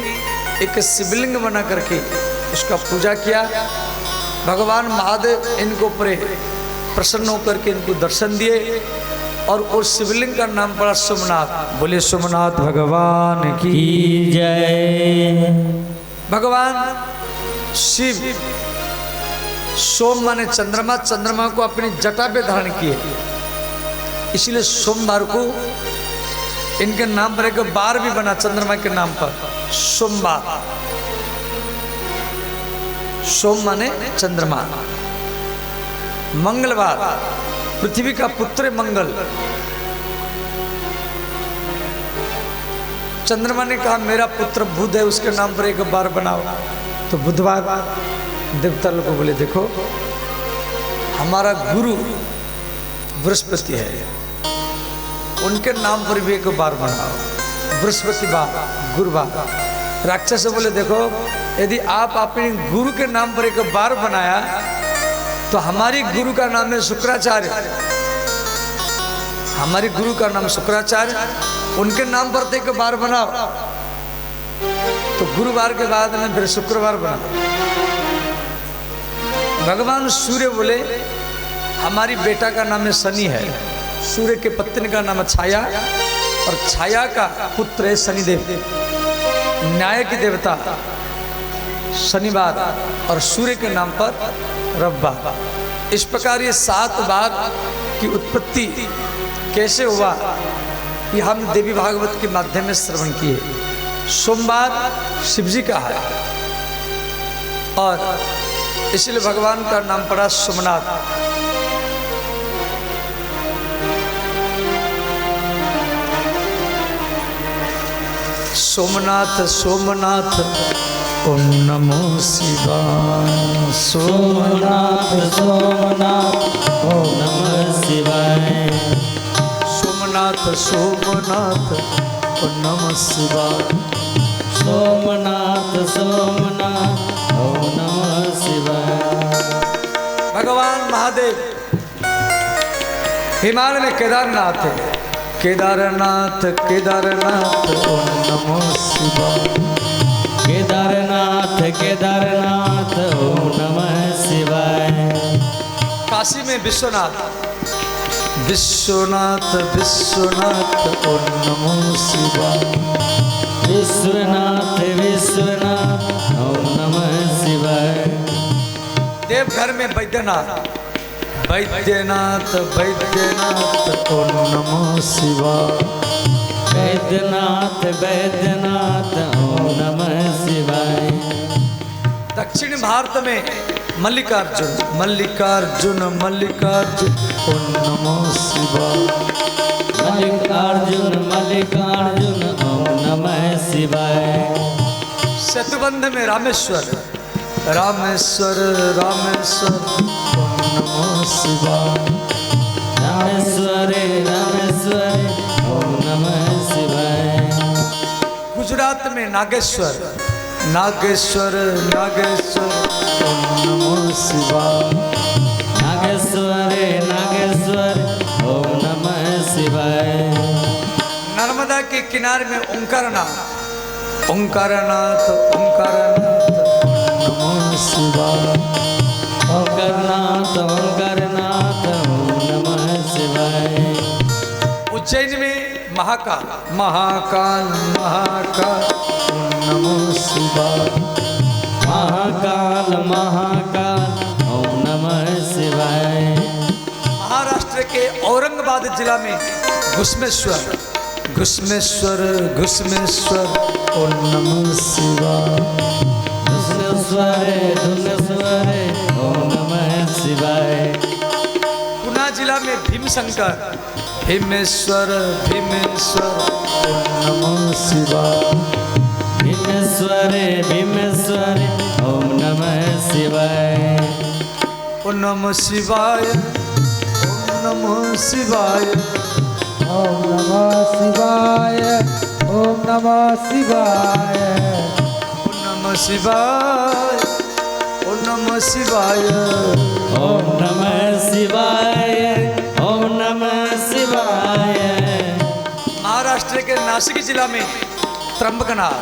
एक शिवलिंग बना करके उसका पूजा किया। भगवान महादेव इनको प्रसन्न होकर के इनको दर्शन दिए और उस शिवलिंग का नाम पड़ा सोमनाथ। बोले सोमनाथ भगवान की जय। भगवान शिव, सोम माने चंद्रमा, चंद्रमा को अपनी जटा पे धारण किए, इसलिए सोमवार को इनके नाम पर एक बार भी बना चंद्रमा के नाम पर, सोमवार। सोम माने चंद्रमा। मंगलवार, पृथ्वी का पुत्र मंगल। चंद्रमा ने कहा मेरा पुत्र बुध है, उसके नाम पर एक बार बनाओ। तो बुधवार देवता लोग को बोले देखो हमारा गुरु बृहस्पति है, उनके नाम पर भी एक बार बनाओ, बृहस्पतिवार, गुरुवार। राक्षस बोले देखो यदि आप अपने गुरु के नाम पर एक बार बनाया तो हमारी गुरु का नाम है शुक्राचार्य, हमारी गुरु का नाम शुक्राचार्य, उनके नाम पर तो एक बार बनाओ। तो गुरुवार के बाद में फिर शुक्रवार बना। भगवान सूर्य बोले हमारी बेटा का नाम है शनि है, सूर्य के पत्नी का नाम है छाया, और छाया का पुत्र है शनिदेव, न्याय की देवता शनिवार और सूर्य के नाम पर रविवार। इस प्रकार ये 7 बार की उत्पत्ति कैसे हुआ ये हम देवी भागवत के माध्यम में श्रवण किए। सोमवार शिव जी का है और इसलिए भगवान का नाम पड़ा सोमनाथ। सोमनाथ सोमनाथ ओम नमो शिवाय। सोमनाथ सोमनाथ ओम नमः शिवाय। सोमनाथ सोमनाथ ओम नमः शिवाय। सोमनाथ सोमनाथ ओम नमः शिवाय। भगवान महादेव हिमालय में केदारनाथ है। केदारनाथ केदारनाथ ओम नमो शिवाय। केदारनाथ केदारनाथ ओम नमः शिवाय। काशी में विश्वनाथ विश्वनाथ विश्वनाथ ओम नमो शिवाय। विश्वनाथ विश्वनाथ ओम नमः शिवाय। देवघर में वैद्यनाथ वैद्यनाथ वैद्यनाथ ओम नमो शिवाय। वैद्यनाथ वैद्यनाथ ओम नमः शिवाय। दक्षिण भारत में मल्लिकार्जुन मल्लिकार्जुन मल्लिकार्जुन ओम नमो शिवाय। मल्लिकार्जुन मल्लिकार्जुन ओम नमः शिवाय। सेतुबंध में रामेश्वर रामेश्वर रामेश्वर ओम नमो शिवाय। रामेश्वरे रामेश्वरे ओम नमः शिवाय। गुजरात में नागेश्वर नागेश्वर नागेश्वर ओम नमो शिवाय। नागेश्वरे नागेश्वरे ओम नमः शिवाय। नर्मदा के किनारे में ओंकारनाथ ओंकारनाथ ओंकारनाथ ओम नमो शिवाय। ओंकारनाथ ओंकारनाथ ओम नमः शिवाय। उज्जैन में महाकाल महाकाल महाकाल ओम नमो शिवाय। महाकाल महाकाल ओम नमः शिवाय। महाराष्ट्र के औरंगाबाद जिला में घुस्मेश्वर घुस्मेश्वर घुस्मेश्वर ओम नमः शिवाय। धुनेश्वरे धुनेश्वरे ओम नमः शिवाय। पुणे जिला में भीमशंकर भीमेश्वर भीमेश्वर ओम नमः शिवाय। भीमेश्वरे भीमेश्वरे ओम नमः शिवाय। ओम नमः शिवाय ओम नमः शिवाय। ओम नमः शिवाय ओम नमः शिवाय। ओम नमः शिवाय ओम नमः शिवाय। ओम नमः शिवाय ओम नमः शिवाय। महाराष्ट्र के नासिक जिला में त्र्यंबकनाथ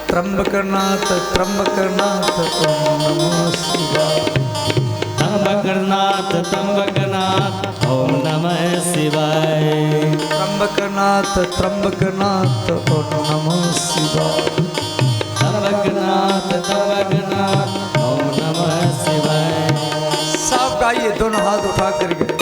त्र्यंबकनाथ त्र्यंबकनाथ ओम नमः शिवाय। त्र्यंबकनाथ त्र्यंबकनाथ ओम नमः शिवाय। त्र्यंबकनाथ त्र्यंबकनाथ ओम नमः शिवाय। त्र्यंबकनाथ त्र्यंबकनाथ ओम नमः शिवाय। सब गाइए दोनों हाथ उठा करके।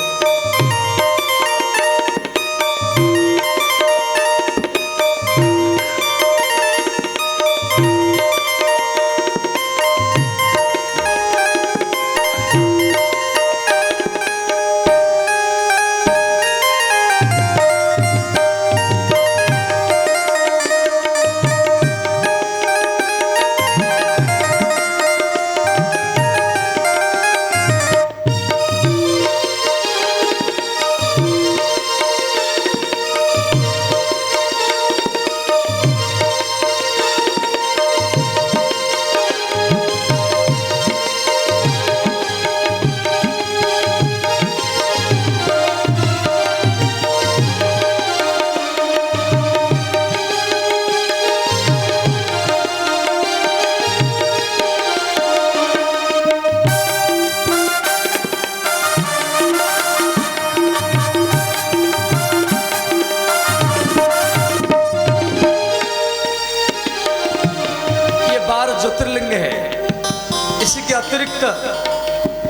अतिरिक्त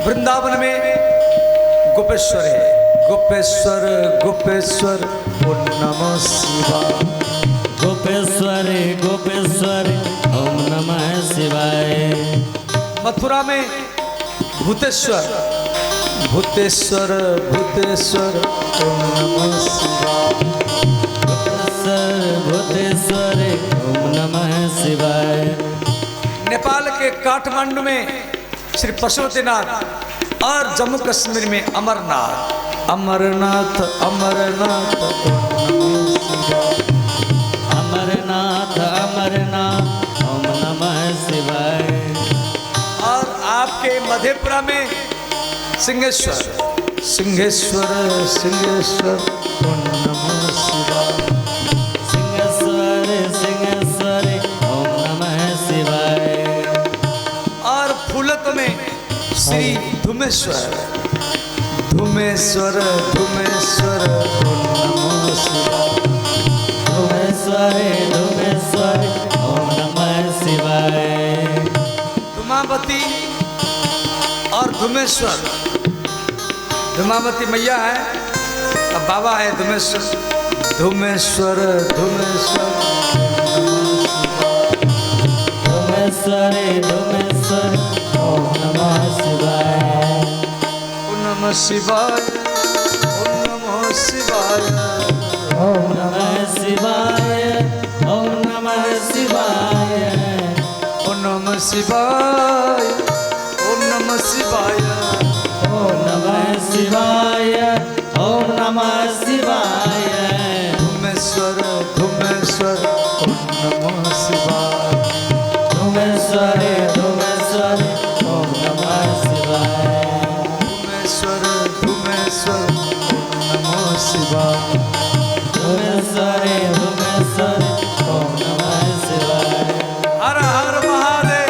वृंदावन में गोपेश्वर है। गोपेश्वर गोपेश्वर ओम नमः शिवाय। गोपेश्वर गोपेश्वर ओम नमः शिवाय। मथुरा में भूतेश्वर भूतेश्वर भूतेश्वर ओम नमः शिवाय। भूतेश्वर ओम नमः शिवाय। नेपाल के काठमांडू में श्री पशुपतिनाथ और जम्मू कश्मीर में अमरनाथ अमरनाथ अमरनाथ ओम नमः शिवाय। अमरनाथ अमरनाथ ओम नमः शिवाय। और आपके मधेपुरा में सिंहेश्वर सिंहेश्वर सिंहेश्वर ओम नमः शिवाय। सिंहेश्वर सिंहेश्वर ओम नमः शिवाय। और फूलत में श्री धुमेश्वर धुमेश्वर धुमेश्वर ओम नमः शिवाय। धुमेश्वर धुमेश्वर ओम नमः शिवाय। धुमावती और धुमेश्वर, धुमावती मैया है अब बाबा है धुमेश्वर। धुमेश्वर धुमेश्वर धुमेश्वर धुमेश्वर ओम नमः शिवाय। ओम नमः शिवाय ओम नमः शिवाय ओम नमः शिवाय ओम नमः शिवाय। ओम नमः शिवाय ओम नमः शिवाय ओम नमः शिवाय ओम नमः शिवाय। धुमेश्वर धुमेश्वर ओम नमः शिवाय। धुमेश्वर धुमेश्वर ओम नमः शिवाय। धुमेश्वर धुमेश्वर ओम नमः शिवाय। धुमेश्वर धुमेश्वर ओम नमः शिवाय। हर हर महादेव।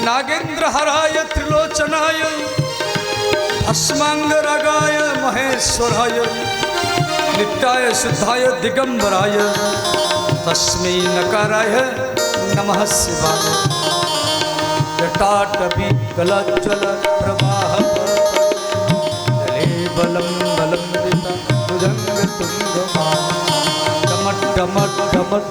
नागेन्द्रहराय त्रिलोचनाय अस्मांगरागाय महेश्वराय नित्याय शुद्धाय दिगंबराय तस्मै नकाराय नमः शिवाय। जटाटवी कलज्जल प्रवाह जले बलं बलंदिता भुजंगतुंगमाला डमट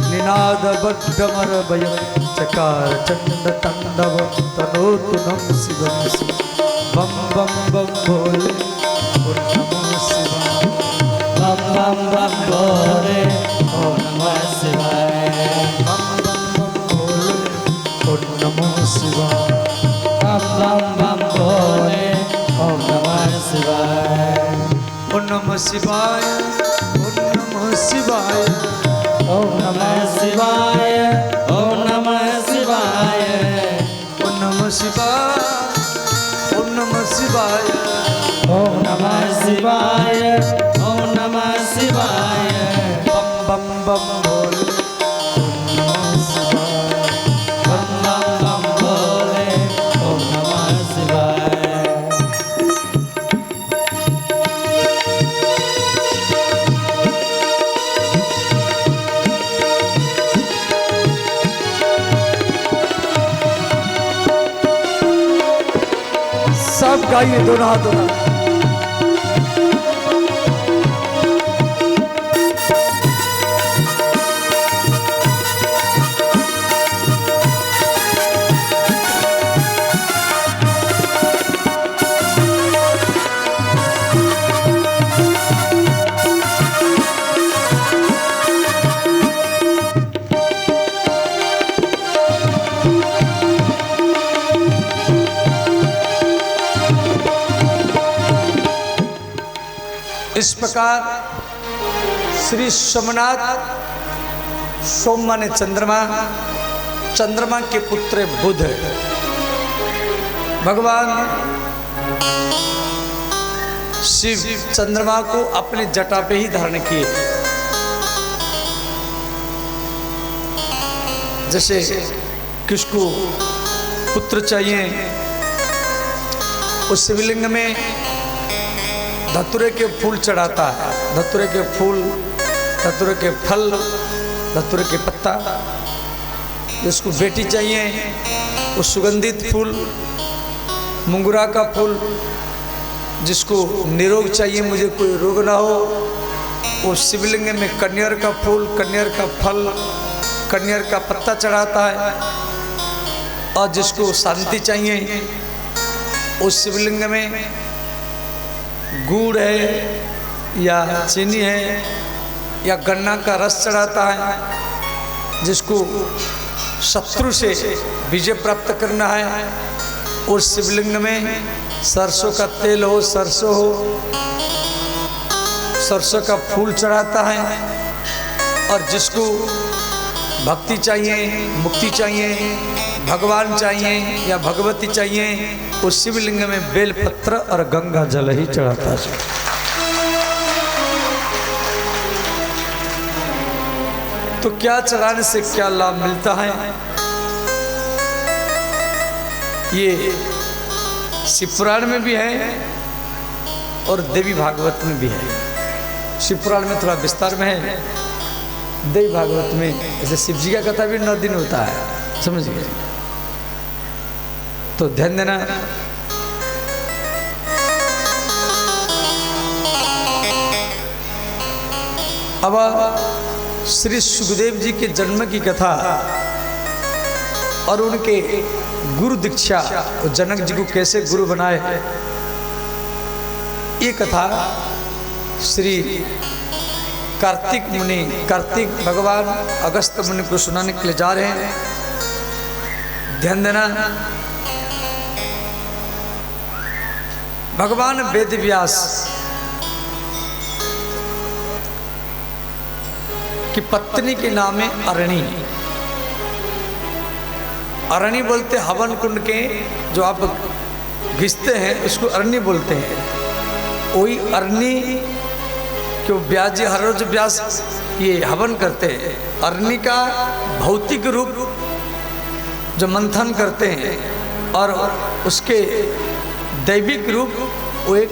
निनादबद्धमरभयं चकार चंड तंडव तनोतु नम शिवं शिव। बम बम बम भोले ओम नमः शिवाय। बम बम बम भोले ओम नमः शिवाय। बम बम बम भोले ओम नमः शिवाय। बम बम बम भोले ओम नमः शिवाय। ओम नमः शिवाय ओम नमः शिवाय ओम नमः शिवाय ओम नमः शिवाय। ओम नमः शिवाय ओम नमः शिवाय ओम नमः शिवाय ओम नमः शिवाय। बम बम बम भोले ओम नमः शिवाय। बम बम बम भोले ओम नमः शिवाय। सब गाइए दोनों हाथों का। इस प्रकार श्री सोमनाथ, सोम माने चंद्रमा, चंद्रमा के पुत्र बुध, भगवान शिव चंद्रमा को अपने जटा पे ही धारण किए। जैसे किसको पुत्र चाहिए, उस शिवलिंग में धतूरे के फूल चढ़ाता है, धतूरे के फूल, धतूरे के फल, धतूरे के पत्ता। जिसको बेटी चाहिए वो सुगंधित फूल, मुंगरा का फूल। जिसको निरोग चाहिए, मुझे कोई रोग ना हो, वो शिवलिंग में कन्यर का फूल, कन्यर का फल, कन्यर का पत्ता चढ़ाता है। और जिसको शांति चाहिए, उस शिवलिंग में गुड़ है या चीनी है या गन्ना का रस चढ़ाता है। जिसको शत्रु से विजय प्राप्त करना है, उस शिवलिंग में सरसों का तेल हो, सरसों हो, सरसों का फूल चढ़ाता है। और जिसको भक्ति चाहिए, मुक्ति चाहिए, भगवान चाहिए या भगवती चाहिए, उस शिवलिंग में बेलपत्र और गंगा जल ही चढ़ाता है। तो क्या चढ़ाने से क्या लाभ मिलता है, ये शिवपुराण में भी है और देवी भागवत में भी है। शिवपुराण में थोड़ा विस्तार में है, देवी भागवत में जैसे शिव जी का कथा भी 9 दिन होता है, समझ गए। तो ध्यान देना। अब श्री सुखदेव जी के जन्म की कथा और उनके गुरु दीक्षा, जनक जी को कैसे गुरु बनाए, ये कथा श्री कार्तिक मुनि, कार्तिक भगवान अगस्त मुनि को सुनाने के लिए जा रहे हैं। ध्यान देना। भगवान वेद व्यास की पत्नी के नाम है अरणी। अरणी बोलते हवन कुंड के जो आप घिसते हैं उसको अरणी बोलते हैं। वही अरणी क्यों व्यास जी हर रोज व्यास ये हवन करते हैं। अरणी का भौतिक रूप जो मंथन करते हैं और उसके दैविक रूप वो एक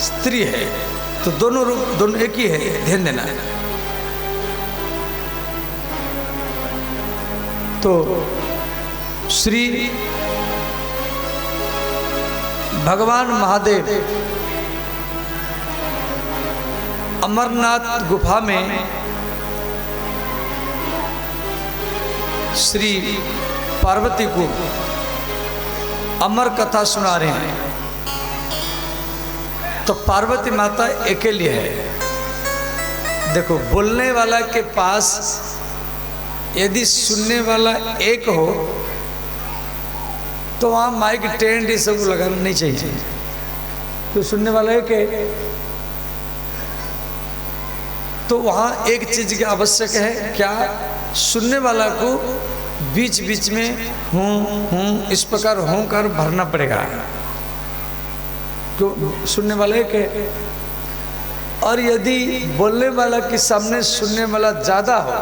स्त्री है। तो दोनों रूप दोनों एक ही है, ध्यान देना है। तो श्री भगवान महादेव अमरनाथ गुफा में श्री पार्वती को अमर कथा सुना रहे हैं। तो पार्वती माता अकेली है। देखो, बोलने वाला के पास यदि सुनने वाला एक हो तो वहाँ माइक टेंट ये सब लगाना नहीं चाहिए। तो सुनने वाला एक है तो वहाँ एक चीज की आवश्यक है, क्या? सुनने वाला को बीच बीच में हूँ इस प्रकार हूँ कर भरना पड़ेगा। तो सुनने वाला एक है। और यदि बोलने वाला के सामने सुनने वाला ज्यादा हो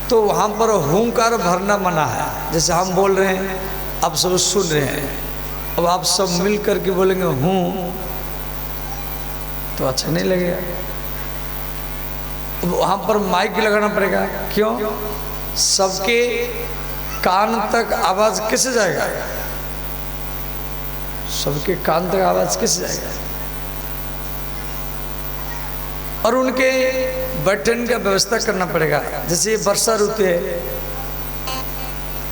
तो वहाँ पर हुंकार भरना मना है। जैसे हम बोल रहे हैं, आप सब सुन रहे हैं, अब आप सब मिल करके बोलेंगे हूँ तो अच्छा नहीं लगेगा। अब वहाँ पर माइक लगाना पड़ेगा। क्यों? सबके कान तक आवाज़ कैसे जाएगा? सबके कान तक आवाज किस जाएगा। और उनके बैठने का व्यवस्था करना पड़ेगा। जैसे ये वर्षा ऋतु है,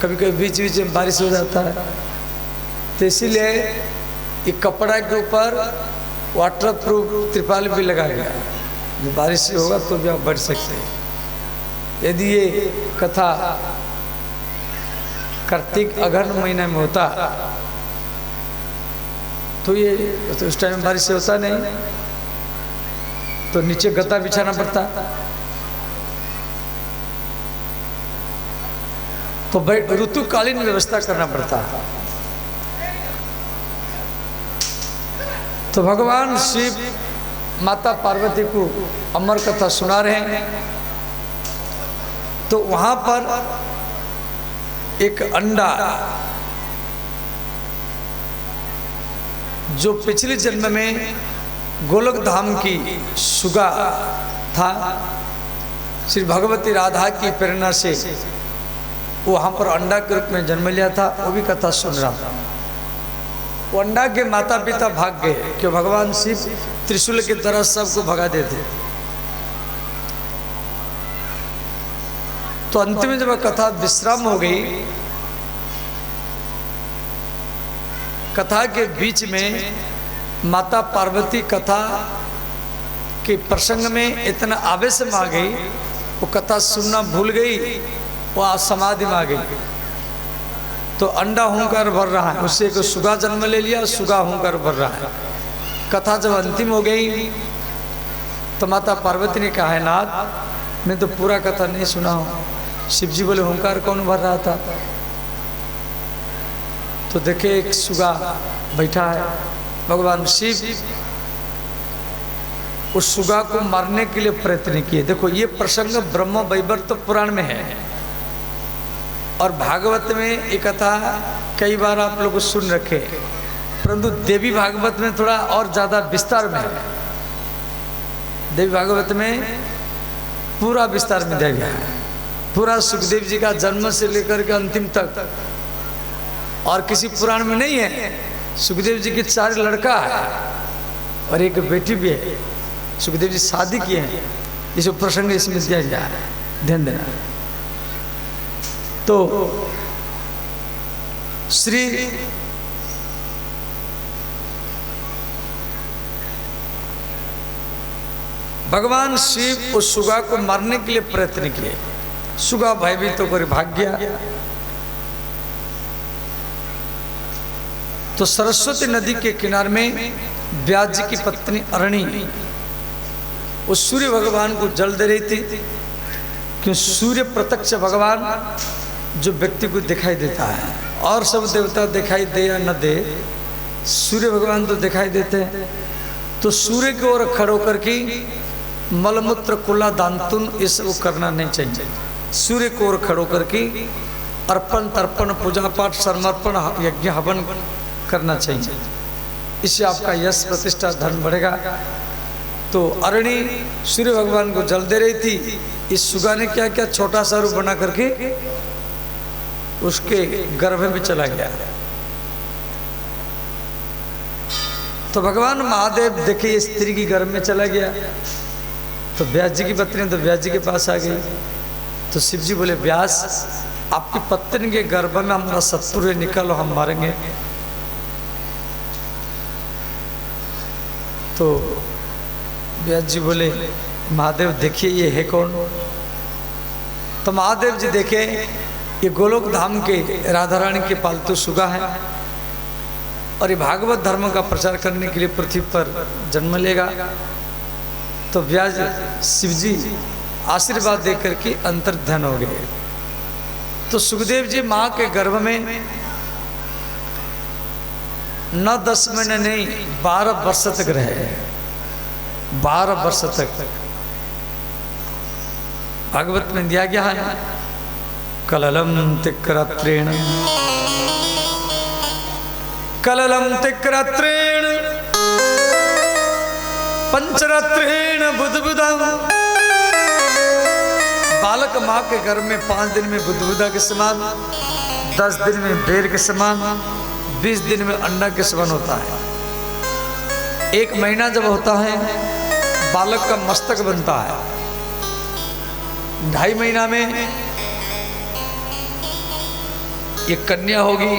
कभी कभी बीच बीच में बारिश हो जाता है, तो इसीलिए ये कपड़ा के ऊपर वाटर प्रूफ त्रिपाल भी लगा गया, जो बारिश से होगा तो भी आप बैठ सकते हैं। यदि ये कथा कार्तिक अगहन महीने में होता तो ये तो उस टाइम बारिश से होता नहीं, तो नीचे गद्दा बिछाना पड़ता, तो ऋतुकालीन व्यवस्था करना पड़ता। तो भगवान शिव माता पार्वती को अमर कथा सुना रहे हैं। तो वहां पर एक अंडा जो पिछले जन्म में गोलोक धाम की सुगा था, श्री भगवती राधा की प्रेरणा से वहां पर अंडा के रूप में जन्म लिया था, वो भी कथा सुन रहा था। वो अंडा के माता पिता भाग गए कि भगवान शिव त्रिशूल की तरह सबको भगा देते। तो अंत में जब कथा विश्राम हो गई, कथा के बीच में माता पार्वती कथा के प्रसंग में इतना आवेश में आ गई, वो कथा सुनना भूल गई, वो समाधि में आ गई। तो अंडा होकर भर रहा है, उससे एक सुगा जन्म ले लिया, सुगा होकर भर रहा है। कथा जब अंतिम हो गई तो माता पार्वती ने कहा है, नाथ मैं तो पूरा कथा नहीं सुना हूँ। शिव जी बोले, होंकार कौन भर रहा था? तो देखे एक सुगा बैठा है। भगवान शिव उस सुगा को मारने के लिए प्रयत्न किए। देखो ये प्रसंग ब्रह्म वैवर्त पुराण में है और भागवत में ये कथा कई बार आप लोग सुन रखे, परंतु देवी भागवत में थोड़ा और ज्यादा विस्तार में है। देवी भागवत में पूरा विस्तार में दिया गया है, पूरा सुखदेव जी का जन्म से लेकर के अंतिम तक। और किसी पुराण में नहीं है। सुखदेव जी के 4 लड़का है और एक बेटी भी है। सुखदेव जी शादी किए हैं, इस प्रसंग इसमें दिया गया है, ध्यान देना। तो श्री भगवान शिव उस सुगा को मारने के लिए प्रयत्न किए। सुगा भयभीत होकर भाग गया। तो सरस्वती नदी के किनारे में व्यास जी की पत्नी अरणी उस सूर्य भगवान को जल दे रही थी, क्यों सूर्य प्रत्यक्ष भगवान जो व्यक्ति को दिखाई देता है। और सब देवता दिखाई दे या न दे, सूर्य भगवान तो दिखाई देते हैं। तो सूर्य की ओर खड़ो होकर के मलमूत्र कुला दांतुन ये सब करना नहीं चाहिए। सूर्य की ओर खड़ो करके अर्पण तर्पण पूजा पाठ समर्पण यज्ञ हवन करना चाहिए। इससे आपका यश प्रतिष्ठा धन बढ़ेगा। तो अरणी सूर्य भगवान को जल दे रही थी। इस सुगा ने क्या क्या छोटा सा रूप बना करके उसके गर्भ में चला गया। तो भगवान महादेव देखे इस स्त्री की गर्भ में चला गया। तो व्यास जी की पत्नी तो व्यास जी के पास आ गई। तो शिव जी बोले, व्यास आपकी पत्नी के गर्भ में हमारा शत्रु है, निकलो हम मारेंगे। तो व्यास जी बोले, महादेव देखिए ये है कौन? तो महादेव जी देखे ये गोलोक धाम के राधा रानी के पालतू सुगा है और ये भागवत धर्म का प्रचार करने के लिए पृथ्वी पर जन्म लेगा। तो व्यास शिव जी आशीर्वाद देकर के अंतर्ध्यान हो गए। तो सुखदेव जी माँ के गर्भ में न 10 महीने नहीं 12 वर्ष तक रहे। 12 वर्ष तक भागवत में दिया गया है। कललम तिक्रात्रेण कललम तिक्रात्रेण पंचरात्रेण बुधबुधम। बालक माँ के गर्भ में 5 दिन में बुधबुधा के समान, 10 दिन में बेर के समान, 20 दिन में अंडा के सेवन होता है। 1 महीना जब होता है बालक का मस्तक बनता है। 2.5 महीना में ये कन्या होगी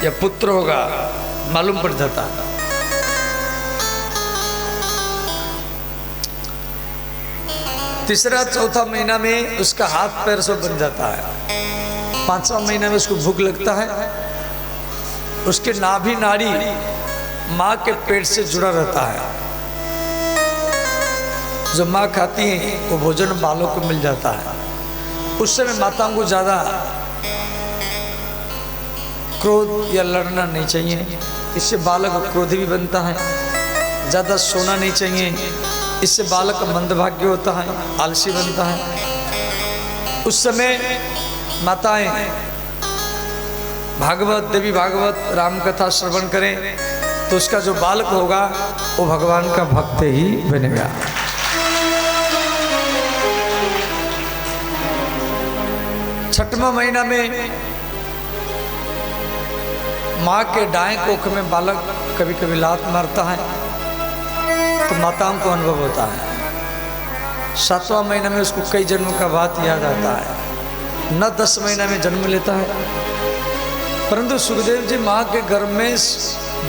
या पुत्र होगा मालूम पड़ जाता है। तीसरा चौथा महीना में उसका हाथ पैर सब बन जाता है। 5वां महीना में उसको भूख लगता है। उसके नाभि नाड़ी माँ के पेट से जुड़ा रहता है। जो माँ खाती है वो भोजन बालों को मिल जाता है। उस समय माताओं को ज़्यादा क्रोध या लड़ना नहीं चाहिए, इससे बालक क्रोधी भी बनता है। ज़्यादा सोना नहीं चाहिए, इससे बालक मंदभाग्य होता है, आलसी बनता है। उस समय माताएं भागवत, देवी भागवत, राम कथा श्रवण करें तो उसका जो बालक होगा वो भगवान का भक्त ही बनेगा। छठवां महीना में माँ के दाएं कोख में बालक कभी कभी लात मारता है तो माताओं को अनुभव होता है। 7वां महीना में उसको कई जन्मों का बात याद आता है। न 10 महीना में जन्म लेता है, परंतु सुखदेव जी माँ के गर्भ में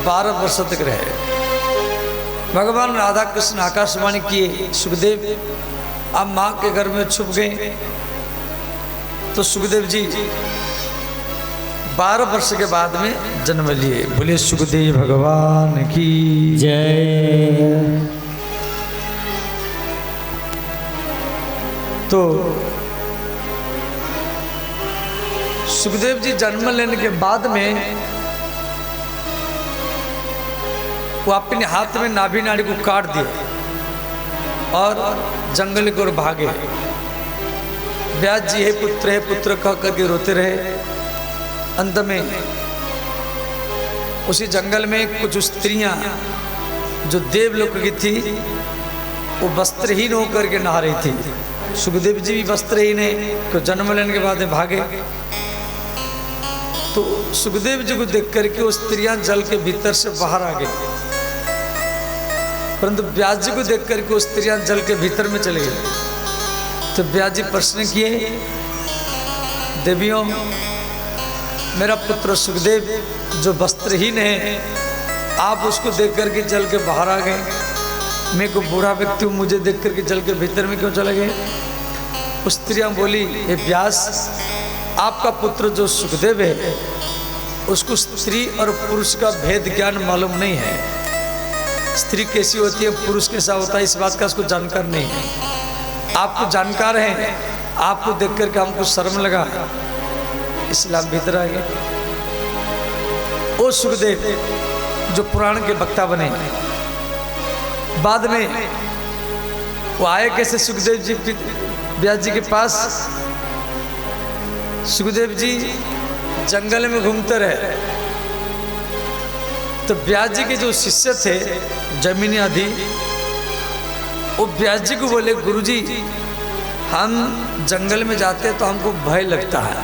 12 वर्ष तक रहे। भगवान राधा कृष्ण आकाशवाणी किए, सुखदेव आप माँ के गर्भ में छुप गए। तो सुखदेव जी 12 वर्ष के बाद में जन्म लिए। बोले सुखदेव भगवान की जय। तो सुखदेव जी जन्म लेने के बाद में वो अपने हाथ में नाभि नाड़ी को काट दिया और जंगल की ओर भागे। व्यास जी है पुत्र कह करके रोते रहे। अंत में उसी जंगल में कुछ स्त्रियां जो देवलोक की थी वो वस्त्रहीन होकर के नहा रही थी। सुखदेव जी भी वस्त्रहीन है तो जन्म लेने के बाद में भागे। तो सुखदेव जी को देख करके वो स्त्रियां जल के भीतर से बाहर आ गई, परंतु व्यास जी को देख करके वो स्त्रियां जल के भीतर में चले गई। तो व्यास जी प्रश्न किए, देवियों मेरा पुत्र सुखदेव जो वस्त्रहीन है, आप उसको देख करके जल के बाहर आ गए। मैं को बूढ़ा व्यक्ति हूँ, मुझे देख करके जल के भीतर में क्यों चले गए? उस स्त्रियाँ बोली, हे व्यास आपका पुत्र जो सुखदेव है उसको स्त्री और पुरुष का भेद ज्ञान मालूम नहीं है। स्त्री कैसी होती है, पुरुष कैसा होता है, इस बात का उसको जानकार नहीं है। आपको जानकार है, आपको देख करके हमको शर्म लगा, इसलिए आप भीतर आ गए। ओ सुखदेव जो पुराण के वक्ता बने, बाद में वो आए कैसे सुखदेव जी व्यास जी के पास? सुखदेव जी जंगल में घूमते रहे तो व्यास जी के जो शिष्य थे जमीनी आदि, वो व्यास जी को बोले, गुरुजी हम जंगल में जाते हैं तो हमको भय लगता है,